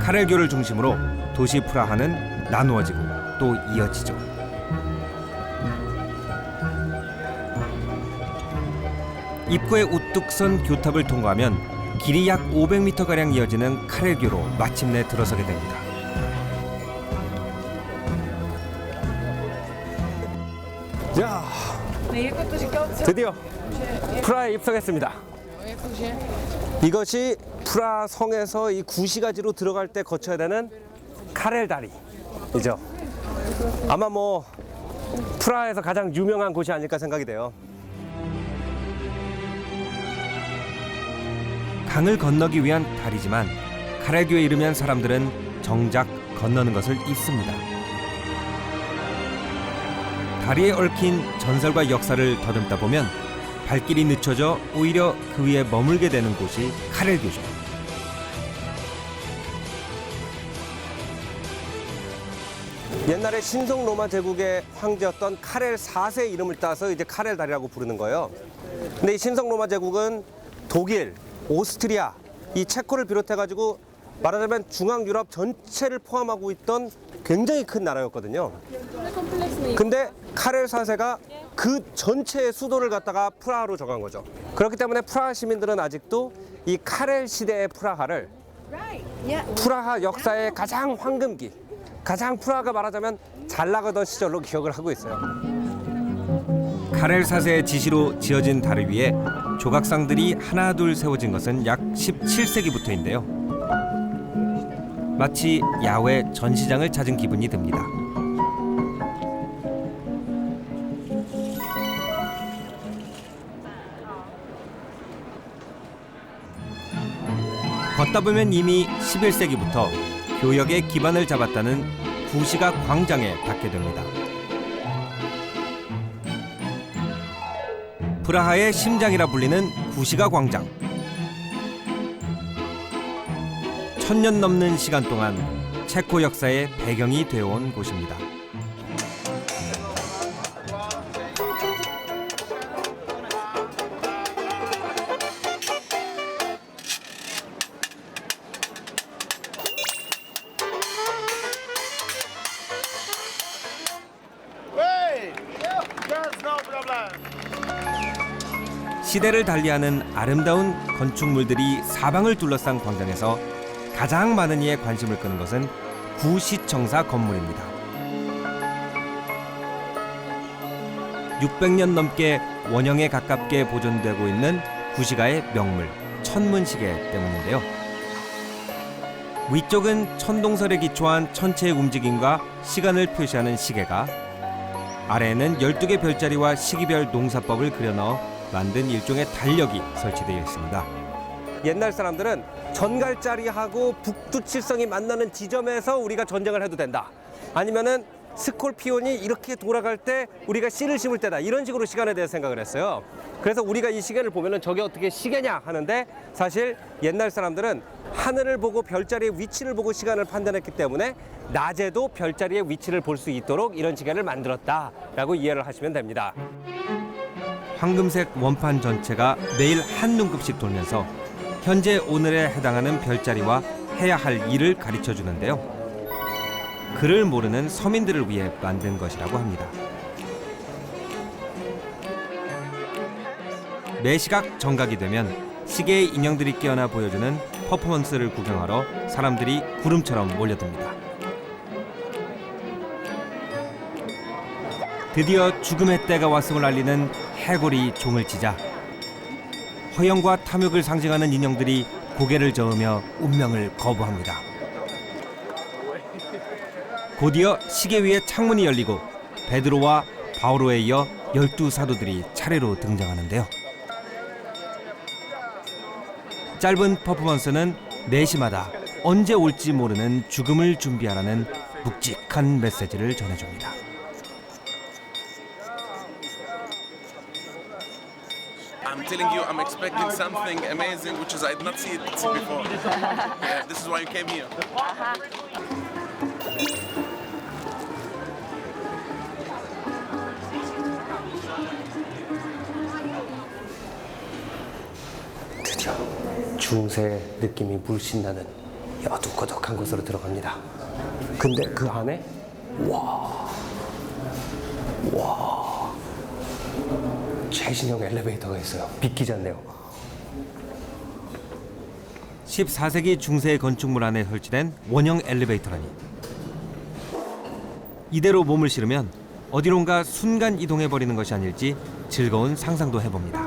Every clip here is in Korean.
카렐교를 중심으로 도시 프라하는 나누어지고 또 이어지죠. 입구에 우뚝 선 교탑을 통과하면 길이 약 500m가량 이어지는 카렐교로 마침내 들어서게 됩니다. 자, 드디어 프라하에 입성했습니다. 이것이 프라하 성에서 이 구시가지로 들어갈 때 거쳐야 되는 카렐 다리이죠. 아마 뭐 프라하에서 가장 유명한 곳이 아닐까 생각이 돼요. 강을 건너기 위한 다리지만 카렐교에 이르면 사람들은 정작 건너는 것을 잊습니다. 다리에 얽힌 전설과 역사를 더듬다 보면 발길이 늦춰져 오히려 그 위에 머물게 되는 곳이 카렐교죠. 옛날에 신성 로마 제국의 황제였던 카렐 4세의 이름을 따서 이제 카렐 다리라고 부르는 거예요. 근데 이 신성 로마 제국은 독일, 오스트리아, 이 체코를 비롯해가지고 말하자면 중앙 유럽 전체를 포함하고 있던 굉장히 큰 나라였거든요. 근데 카렐 4세가 그 전체의 수도를 갖다가 프라하로 정한 거죠. 그렇기 때문에 프라하 시민들은 아직도 이 카렐 시대의 프라하를 프라하 역사의 가장 황금기, 가장 프라하가 말하자면 잘 나가던 시절로 기억을 하고 있어요. 카렐 4세의 지시로 지어진 다리 위에 조각상들이 하나 둘 세워진 것은 약 17세기부터인데요. 마치 야외 전시장을 찾은 기분이 듭니다. 걷다 보면 이미 11세기부터 교역의 기반을 잡았다는 구시각 광장에 닿게 됩니다. 프라하의 심장이라 불리는 구시각 광장. 1000년 넘는 시간 동안 체코 역사의 배경이 되어온 곳입니다. 시대를 달리하는 아름다운 건축물들이 사방을 둘러싼 광장에서 가장 많은 이의 관심을 끄는 것은 구시청사 건물입니다. 600년 넘게 원형에 가깝게 보존되고 있는 구시가의 명물 천문시계 때문인데요. 위쪽은 천동설에 기초한 천체의 움직임과 시간을 표시하는 시계가, 아래에는 12개 별자리와 시기별 농사법을 그려넣어 만든 일종의 달력이 설치되어 있습니다. 옛날 사람들은 전갈자리하고 북두칠성이 만나는 지점에서 우리가 전쟁을 해도 된다. 아니면은 스콜피온이 이렇게 돌아갈 때 우리가 씨를 심을 때다. 이런 식으로 시간에 대해 생각을 했어요. 그래서 우리가 이 시계를 보면은 저게 어떻게 시계냐 하는데, 사실 옛날 사람들은 하늘을 보고 별자리의 위치를 보고 시간을 판단했기 때문에 낮에도 별자리의 위치를 볼 수 있도록 이런 시계를 만들었다라고 이해를 하시면 됩니다. 황금색 원판 전체가 매일 한 눈급씩 돌면서 현재 오늘에 해당하는 별자리와 해야 할 일을 가르쳐 주는데요. 글을 모르는 서민들을 위해 만든 것이라고 합니다. 매시각 정각이 되면 시계의 인형들이 깨어나 보여주는 퍼포먼스를 구경하러 사람들이 구름처럼 몰려듭니다. 드디어 죽음의 때가 왔음을 알리는 해골이 종을 치자 허영과 탐욕을 상징하는 인형들이 고개를 저으며 운명을 거부합니다. 곧이어 시계 위에 창문이 열리고 베드로와 바오로에 이어 12사도들이 차례로 등장하는데요. 짧은 퍼포먼스는 4시마다 언제 올지 모르는 죽음을 준비하라는 묵직한 메시지를 전해줍니다. I'm telling you, I'm expecting something amazing, which is I'd not seen before. Yeah, this is why you came here. 드디어 중세 느낌이 물씬 나는 어둑어둑한 곳으로 들어갑니다. 근데 그 안에 와 최신형 엘리베이터가 있어요. 믿기지 않네요. 14세기 중세의 건축물 안에 설치된 원형 엘리베이터라니. 이대로 몸을 실으면 어디론가 순간 이동해버리는 것이 아닐지 즐거운 상상도 해봅니다.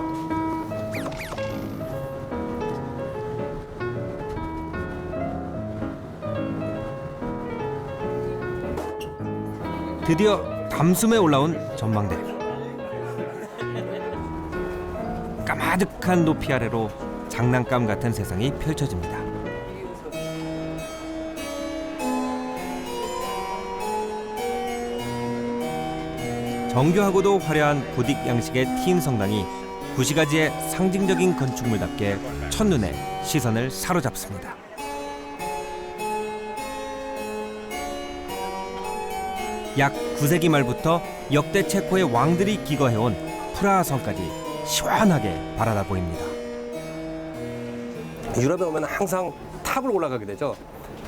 드디어 담숨에 올라온 전망대. 까마득한 높이 아래로 장난감 같은 세상이 펼쳐집니다. 정교하고도 화려한 고딕 양식의 틴 성당이 구시가지의 상징적인 건축물답게 첫눈에 시선을 사로잡습니다. 약 9세기 말부터 역대 체코의 왕들이 기거해온 프라하 성까지 시원하게 바라다 보입니다. 유럽에 오면 항상 탑을 올라가게 되죠.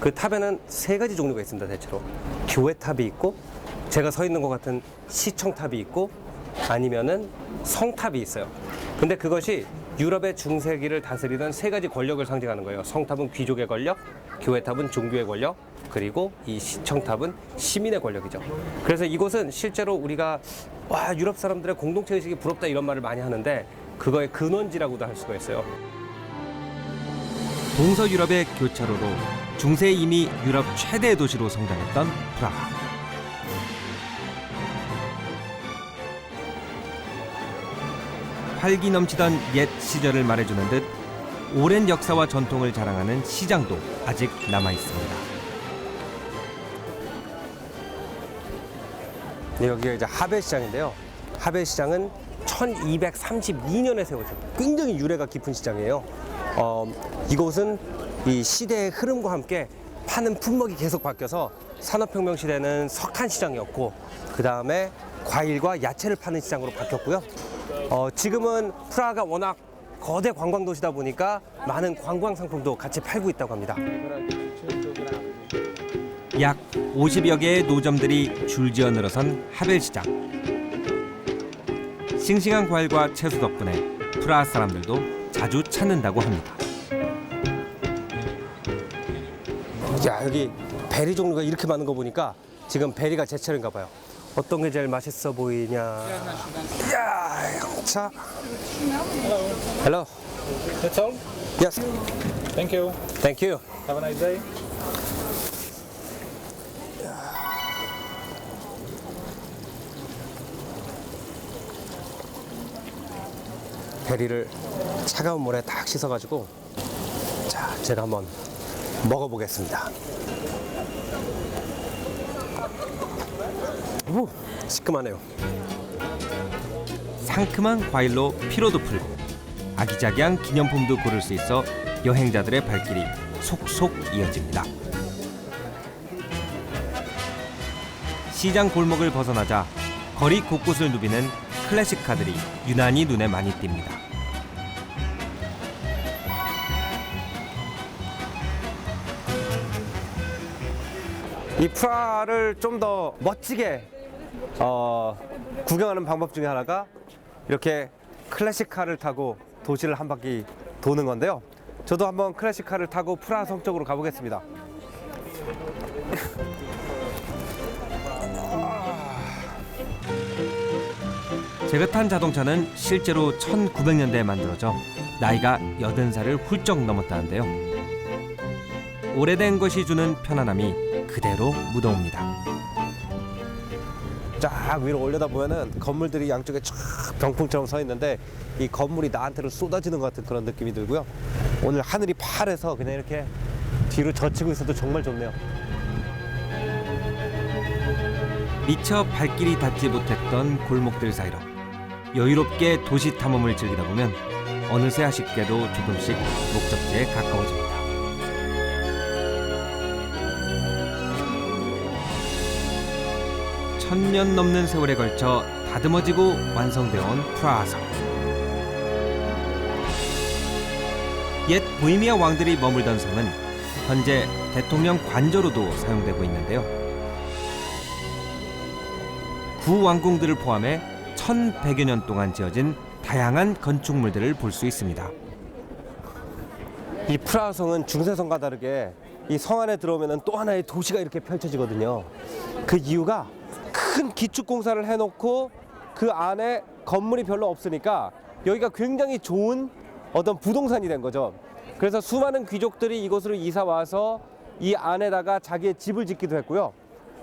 그 탑에는 3가지 종류가 있습니다. 대체로 교회탑이 있고, 제가 서 있는 것 같은 시청탑이 있고, 아니면은 성탑이 있어요. 근데 그것이 유럽의 중세기를 다스리던 3가지 권력을 상징하는 거예요. 성탑은 귀족의 권력, 교회탑은 종교의 권력, 그리고 이 시청탑은 시민의 권력이죠. 그래서 이곳은 실제로 우리가 와, 유럽 사람들의 공동체 의식이 부럽다 이런 말을 많이 하는데 그거의 근원지라고도 할 수가 있어요. 동서유럽의 교차로로 중세에 이미 유럽 최대 도시로 성장했던 프라하. 활기 넘치던 옛 시절을 말해주는 듯 오랜 역사와 전통을 자랑하는 시장도 아직 남아 있습니다. 네, 여기가 이제 하벨시장인데요. 하벨시장은 1232년에 세워진 굉장히 유래가 깊은 시장이에요. 이곳은 이 시대의 흐름과 함께 파는 품목이 계속 바뀌어서 산업혁명 시대는 석탄 시장이었고, 그 다음에 과일과 야채를 파는 시장으로 바뀌었고요. 지금은 프라하가 워낙 거대 관광 도시다 보니까 많은 관광 상품도 같이 팔고 있다고 합니다. 약 50여 개의 노점들이 줄지어 늘어선 하벨시장. 싱싱한 과일과 채소 덕분에 프라하 사람들도 자주 찾는다고 합니다. 야, 여기 베리 종류가 이렇게 많은 거 보니까 지금 베리가 제철인가 봐요. 어떤 게 제일 맛있어 보이냐? 야, 자. Hello. That's all? Yes. Thank you. Thank you. Have a nice day. 베리를 차가운 물에 딱 씻어가지고, 자, 제가 한번 먹어보겠습니다. 오, 시큼하네요. 상큼한 과일로 피로도 풀고 아기자기한 기념품도 고를 수 있어 여행자들의 발길이 속속 이어집니다. 시장 골목을 벗어나자 거리 곳곳을 누비는 클래식카들이 유난히 눈에 많이 띕니다. 이 프라하를 좀 더 멋지게 구경하는 방법 중에 하나가 이렇게 클래식카를 타고 도시를 한 바퀴 도는 건데요. 저도 한번 클래식카를 타고 프라하 성 쪽으로 가보겠습니다. 제가 탄 자동차는 실제로 1900년대에 만들어져 나이가 80살을 훌쩍 넘었다는데요. 오래된 것이 주는 편안함이 그대로 묻어옵니다. 쫙 위로 올려다 보면은 건물들이 양쪽에 쫙 병풍처럼 서 있는데 이 건물이 나한테로 쏟아지는 것 같은 그런 느낌이 들고요. 오늘 하늘이 파래서 그냥 이렇게 뒤로 젖히고 있어도 정말 좋네요. 미처 발길이 닿지 못했던 골목들 사이로 여유롭게 도시 탐험을 즐기다 보면 어느새 아쉽게도 조금씩 목적지에 가까워집니다. 천년 넘는 세월에 걸쳐 다듬어지고 완성되어 온 프라하성. 옛 보헤미아 왕들이 머물던 성은 현재 대통령 관저로도 사용되고 있는데요. 구왕궁들을 포함해 1100여 년 동안 지어진 다양한 건축물들을 볼 수 있습니다. 이 프라하성은 중세성과 다르게 이 성 안에 들어오면 또 하나의 도시가 이렇게 펼쳐지거든요. 그 이유가 큰 기축공사를 해놓고 그 안에 건물이 별로 없으니까 여기가 굉장히 좋은 어떤 부동산이 된 거죠. 그래서 수많은 귀족들이 이곳으로 이사 와서 이 안에다가 자기의 집을 짓기도 했고요.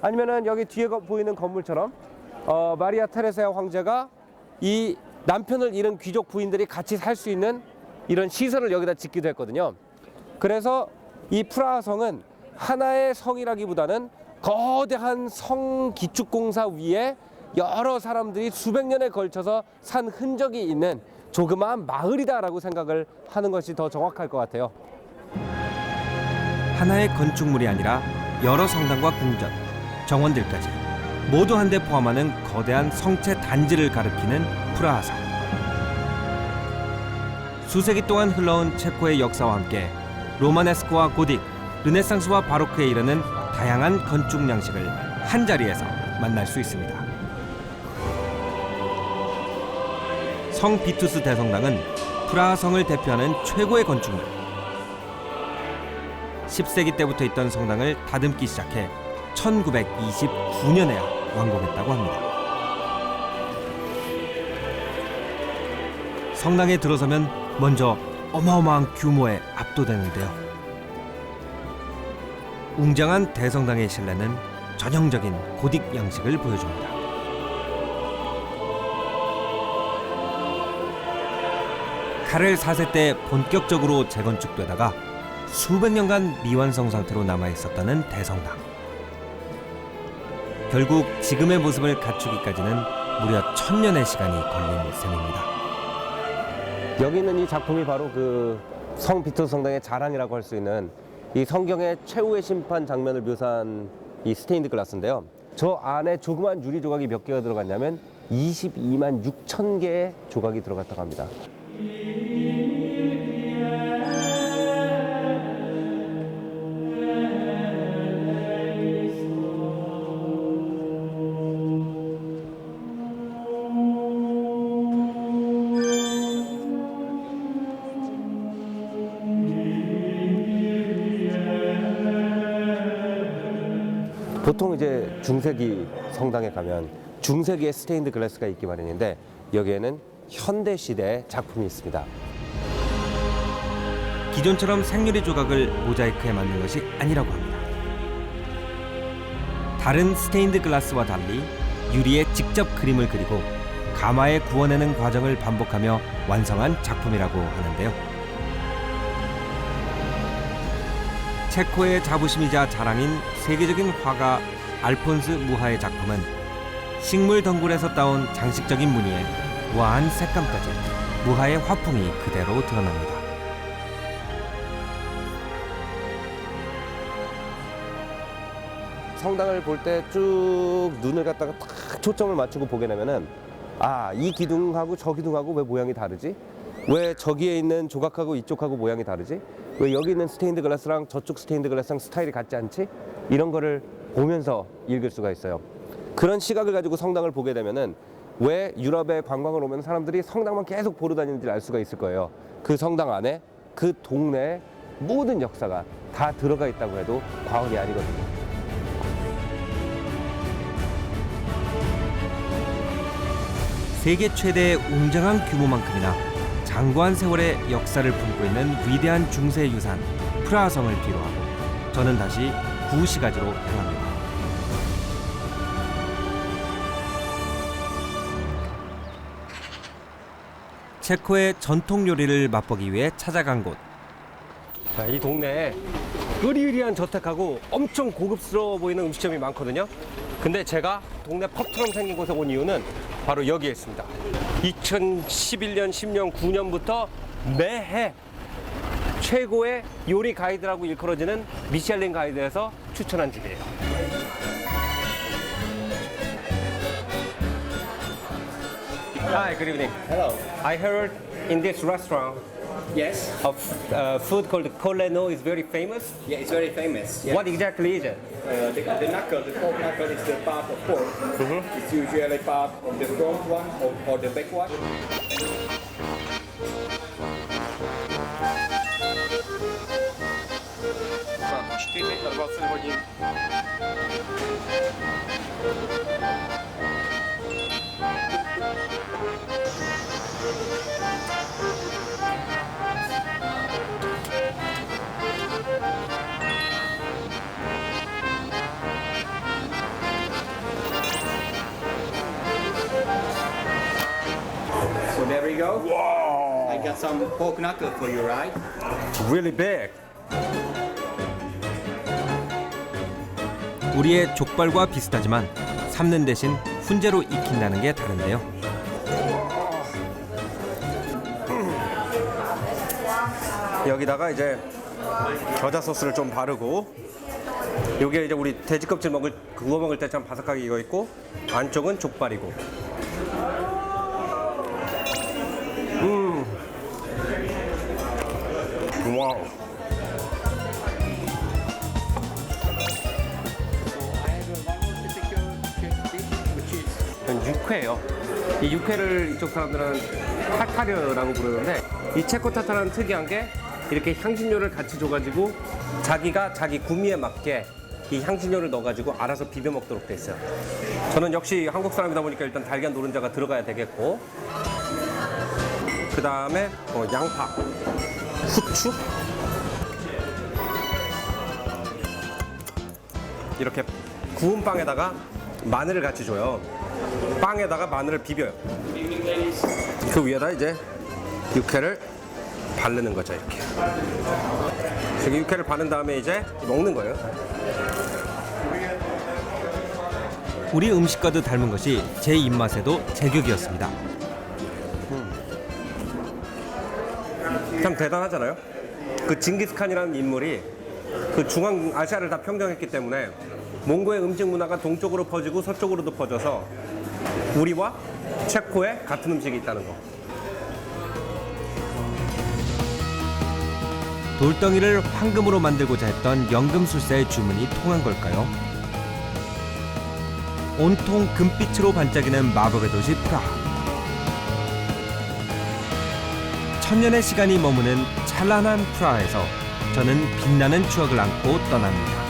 아니면은 여기 뒤에 보이는 건물처럼 마리아 테레사 황제가 이 남편을 잃은 귀족 부인들이 같이 살 수 있는 이런 시설을 여기다 짓기도 했거든요. 그래서 이 프라하성은 하나의 성이라기보다는 거대한 성 기축공사 위에 여러 사람들이 수백 년에 걸쳐서 산 흔적이 있는 조그마한 마을이다라고 생각을 하는 것이 더 정확할 것 같아요. 하나의 건축물이 아니라 여러 성당과 궁전, 정원들까지 모두 한데 포함하는 거대한 성체 단지를 가리키는 프라하성. 수세기 동안 흘러온 체코의 역사와 함께 로마네스크와 고딕, 르네상스와 바로크에 이르는 다양한 건축 양식을 한자리에서 만날 수 있습니다. 성 비투스 대성당은 프라하성을 대표하는 최고의 건축물. 10세기 때부터 있던 성당을 다듬기 시작해 1929년에야 완공했다고 합니다. 성당에 들어서면 먼저 어마어마한 규모에 압도되는데요. 웅장한 대성당의 실내는 전형적인 고딕 양식을 보여줍니다. 카렐 4세 때 본격적으로 재건축되다가 수백 년간 미완성 상태로 남아있었다는 대성당. 결국 지금의 모습을 갖추기까지는 무려 1000년의 시간이 걸린 셈입니다. 여기 있는 이 작품이 바로 그 성 비투스 성당의 자랑이라고 할 수 있는 이 성경의 최후의 심판 장면을 묘사한 이 스테인드 글라스인데요. 저 안에 조그만 유리 조각이 몇 개가 들어갔냐면 22만 6천 개의 조각이 들어갔다고 합니다. 보통 이제 중세기 성당에 가면 중세기의 스테인드 글라스가 있기 마련인데 여기에는 현대 시대의 작품이 있습니다. 기존처럼 생유리 조각을 모자이크에 맞는 것이 아니라고 합니다. 다른 스테인드 글라스와 달리 유리에 직접 그림을 그리고 가마에 구워내는 과정을 반복하며 완성한 작품이라고 하는데요. 체코의 자부심이자 자랑인 세계적인 화가 알폰스 무하의 작품은 식물 덩굴에서 따온 장식적인 무늬에 우아한 색감까지 무하의 화풍이 그대로 드러납니다. 성당을 볼 때 쭉 눈을 갖다가 딱 초점을 맞추고 보게 되면은 아, 이 기둥하고 저 기둥하고 왜 모양이 다르지? 왜 저기에 있는 조각하고 이쪽하고 모양이 다르지? 왜 여기 있는 스테인드 글라스랑 저쪽 스테인드 글라스랑 스타일이 같지 않지? 이런 거를 보면서 읽을 수가 있어요. 그런 시각을 가지고 성당을 보게 되면은 왜 유럽에 관광을 오면 사람들이 성당만 계속 보러 다니는지 알 수가 있을 거예요. 그 성당 안에 그 동네의 모든 역사가 다 들어가 있다고 해도 과언이 아니거든요. 세계 최대의 웅장한 규모만큼이나 장구한 세월의 역사를 품고 있는 위대한 중세 유산 프라하성을 뒤로하고 저는 다시 구시가지로 향합니다. 체코의 전통 요리를 맛보기 위해 찾아간 곳. 자, 이 동네에 으리으리한 저택하고 엄청 고급스러워 보이는 음식점이 많거든요. 근데 제가 동네 펍처럼 생긴 곳에 온 이유는 바로 여기에 있습니다. 2011년, 10년, 9년부터 매해 최고의 요리 가이드라고 일컬어지는 미슐랭 가이드에서 추천한 집이에요. Hi, good evening. Hello. I heard in this restaurant Yes. A food called coleno is very famous. Yeah, it's very famous. Yeah. What exactly is it? The knuckle, the pork knuckle is the part of pork. It's usually part of the front one or the back one. So there we go. Wow. I got some pork knuckle for you, right? Really big. 우리의 족발과 비슷하지만 삶는 대신 훈제로 익힌다는 게 다른데요. 여기다가 이제 겨자 소스를 좀 바르고 요게 이제 우리 돼지 껍질 구워 먹을 때 참 바삭하게 익어 있고 안쪽은 족발이고. 와우. 이건 육회예요. 이 육회를 이쪽 사람들은 타타르라고 부르는데 이 체코 타타르는 특이한 게 이렇게 향신료를 같이 줘가지고 자기가 자기 구미에 맞게 이 향신료를 넣어가지고 알아서 비벼 먹도록 돼 있어요. 저는 역시 한국 사람이다 보니까 일단 달걀 노른자가 들어가야 되겠고 그 다음에 양파, 후추 이렇게 구운 빵에다가 마늘을 같이 줘요. 빵에다가 마늘을 비벼요. 그 위에다 이제 육회를 바르는 거죠. 이렇게 육회를 바른 다음에 이제 먹는 거예요. 우리 음식과도 닮은 것이 제 입맛에도 제격이었습니다. 참 대단하잖아요. 그 징기스칸이라는 인물이 그 중앙아시아를 다 평정했기 때문에 몽고의 음식 문화가 동쪽으로 퍼지고 서쪽으로도 퍼져서 우리와 체코에 같은 음식이 있다는 거. 돌덩이를 황금으로 만들고자 했던 연금술사의 주문이 통한 걸까요? 온통 금빛으로 반짝이는 마법의 도시 프라하. 천년의 시간이 머무는 찬란한 프라하에서 저는 빛나는 추억을 안고 떠납니다.